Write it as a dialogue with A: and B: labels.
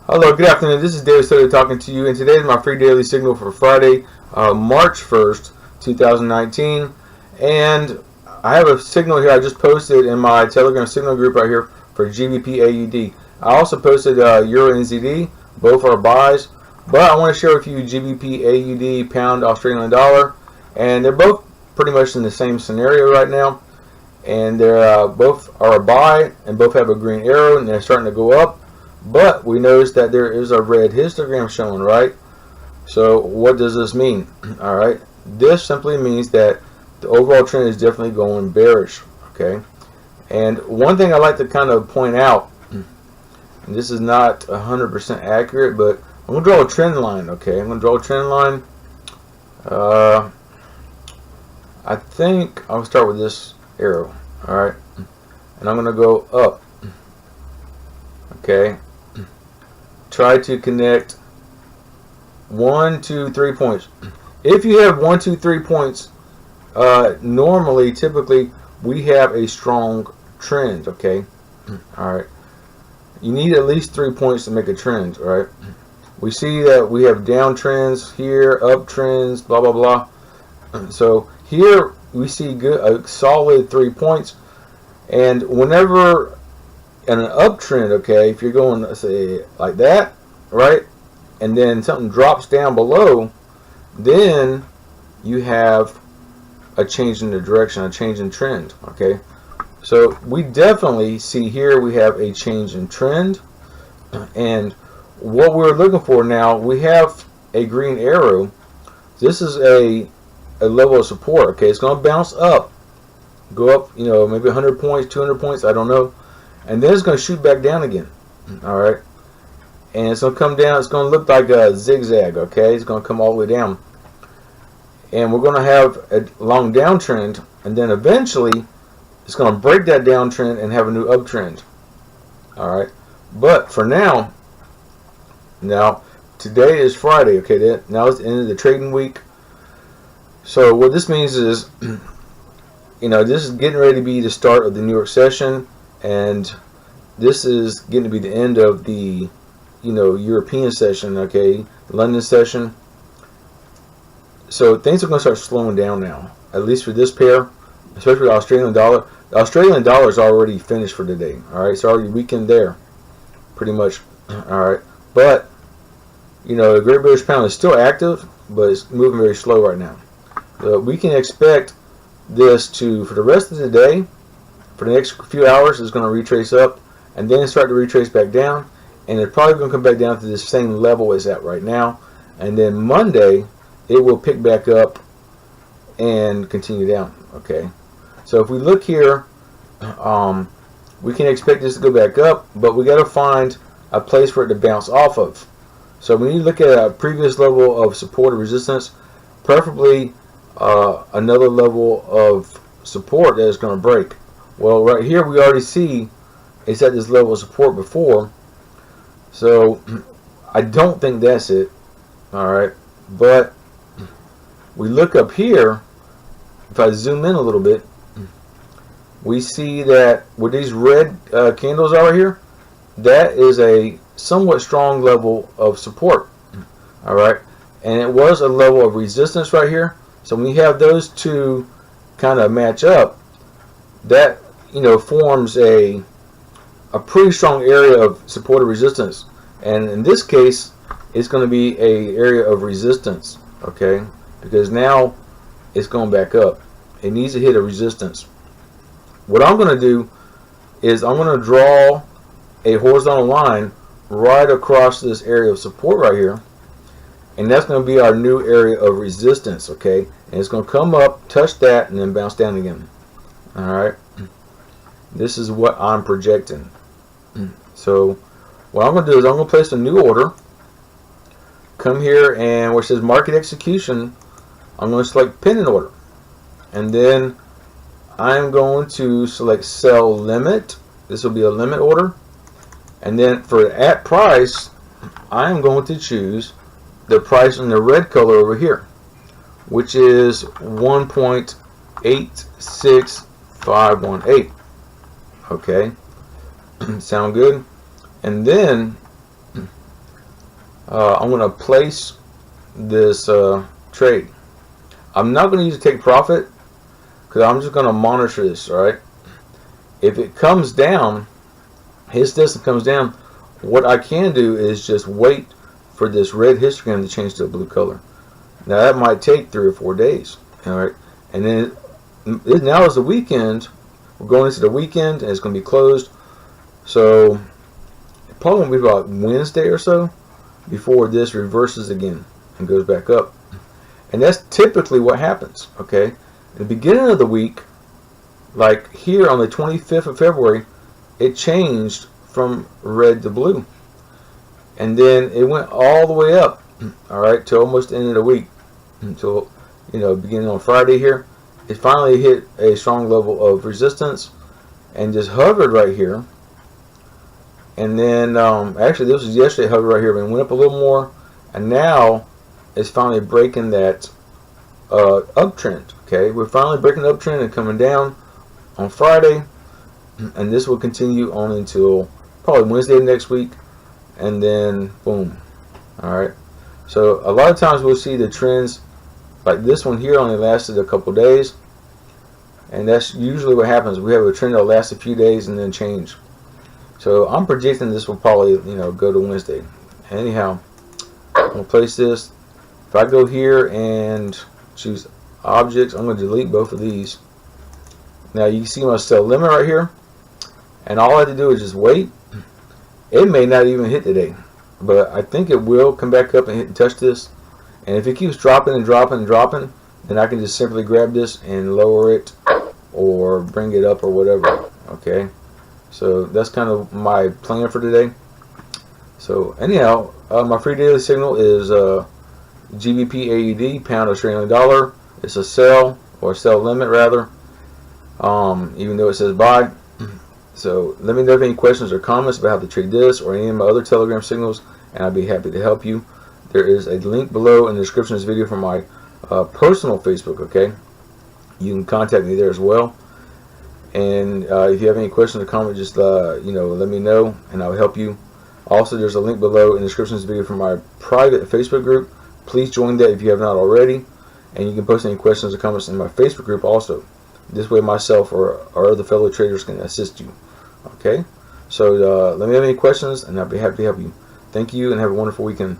A: Hello, good afternoon. This is David Soto talking to you, and today is my free daily signal for Friday, March 1st, 2019. And I have a signal here I just posted in my Telegram signal group right here for GBPAUD. I also posted Euro NZD, both are buys, but I want to share with you GBPAUD, Pound Australian Dollar, and they're both pretty much in the same scenario right now. And they're both are a buy, and both have a green arrow, and they're starting to go up. But we notice that there is a red histogram showing, right? So what does this mean? All right, this simply means that the overall trend is definitely going bearish. Okay, and one thing I like to kind of point out, and this is not 100% accurate, but I'm gonna draw a trend line. Okay, I'm gonna draw a trend line. I think I'll start with this arrow. All right, and I'm gonna go up. Okay, try to connect 1, 2, 3 points. If you have 1, 2, 3 points, normally, typically, we have a strong trend. Okay, all right. You need at least 3 points to make a trend. All right. We see that we have downtrends here, uptrends, blah blah blah. So here we see a solid 3 points, and whenever in an uptrend, okay, if you're going, let's say, like that, right, and then something drops down below, then you have a change in the direction, a change in trend. Okay, so we definitely see here we have a change in trend, and what we're looking for now, we have a green arrow. This is a level of support. Okay, it's going to bounce up, go up, maybe 100 points, 200 points, I don't know. And then it's going to shoot back down again. All right, and it's going to come down. It's going to look like a zigzag. Okay, it's going to come all the way down, and we're going to have a long downtrend, and then eventually it's going to break that downtrend and have a new uptrend. All right, but for now today is Friday. Okay, now it's the end of the trading week. So what this means is, this is getting ready to be the start of the New York session. And this is going to be the end of the, European session, okay, London session. So things are going to start slowing down now, at least for this pair, especially the Australian dollar. The Australian dollar is already finished for today, all right? It's already weakened there, pretty much, all right? But, the Great British Pound is still active, but it's moving very slow right now. We can expect this to, for the rest of the day, for the next few hours, it's going to retrace up and then start to retrace back down, and it's probably going to come back down to the same level as at right now, and then Monday it will pick back up and continue down. Okay, so if we look here, we can expect this to go back up, but we got to find a place for it to bounce off of. So when you look at a previous level of support or resistance, preferably another level of support that is going to break. Well, right here we already see it's at this level of support before, so I don't think that's it. All right, but we look up here. If I zoom in a little bit, we see that where these red candles are right here, that is a somewhat strong level of support. All right, and it was a level of resistance right here. So when you have those two kind of match up, that forms a pretty strong area of support or resistance, and in this case it's going to be a area of resistance. Okay, because now it's going back up. It needs to hit a resistance. What I'm going to do is I'm going to draw a horizontal line right across this area of support right here, and that's going to be our new area of resistance. Okay, and it's going to come up, touch that, and then bounce down again. All right, this is what I'm projecting. So what I'm going to do is I'm going to place a new order, come here, and where it says market execution, I'm going to select pending order, and then I'm going to select sell limit. This will be a limit order, and then for at price, I'm going to choose the price in the red color over here, which is 1.86518. Okay, sound good? And then I'm going to place this trade. I'm not going to use a take profit because I'm just going to monitor this. All right. If it comes down, his distance comes down, what I can do is just wait for this red histogram to change to a blue color. Now that might take 3 or 4 days. All right. And then now is the weekend. We're going into the weekend and it's going to be closed. So it probably won't be about Wednesday or so before this reverses again and goes back up. And that's typically what happens. Okay. At the beginning of the week, like here on the 25th of February, it changed from red to blue. And then it went all the way up, all right, to almost the end of the week. Until, beginning on Friday here, it finally hit a strong level of resistance and just hovered right here. And then, actually, this was yesterday, hovered right here, but it went up a little more. And now it's finally breaking that uptrend, okay? We're finally breaking the uptrend and coming down on Friday. And this will continue on until probably Wednesday next week. And then, boom. All right. So a lot of times we'll see the trends like this one here only lasted a couple days. And that's usually what happens. We have a trend that lasts a few days and then change. So I'm predicting this will probably, go to Wednesday. Anyhow, I'm going to place this. If I go here and choose objects, I'm going to delete both of these. Now you can see my sell limit right here. And all I have to do is just wait. It may not even hit today, but I think it will come back up and hit and touch this. And if it keeps dropping and dropping and dropping, then I can just simply grab this and lower it or bring it up or whatever. Okay, so that's kind of my plan for today. So anyhow, my free daily signal is GBPAUD, pound Australian dollar. It's a sell, or sell limit rather, even though it says buy. So let me know if any questions or comments about how to trade this or any of my other Telegram signals, and I'd be happy to help you. There is a link below in the description of this video for my personal Facebook, okay? You can contact me there as well. And if you have any questions or comments, just let me know and I'll help you. Also, there's a link below in the description of this video for my private Facebook group. Please join that if you have not already. And you can post any questions or comments in my Facebook group also. This way myself or other fellow traders can assist you. Okay? So let me know any questions and I'll be happy to help you. Thank you and have a wonderful weekend.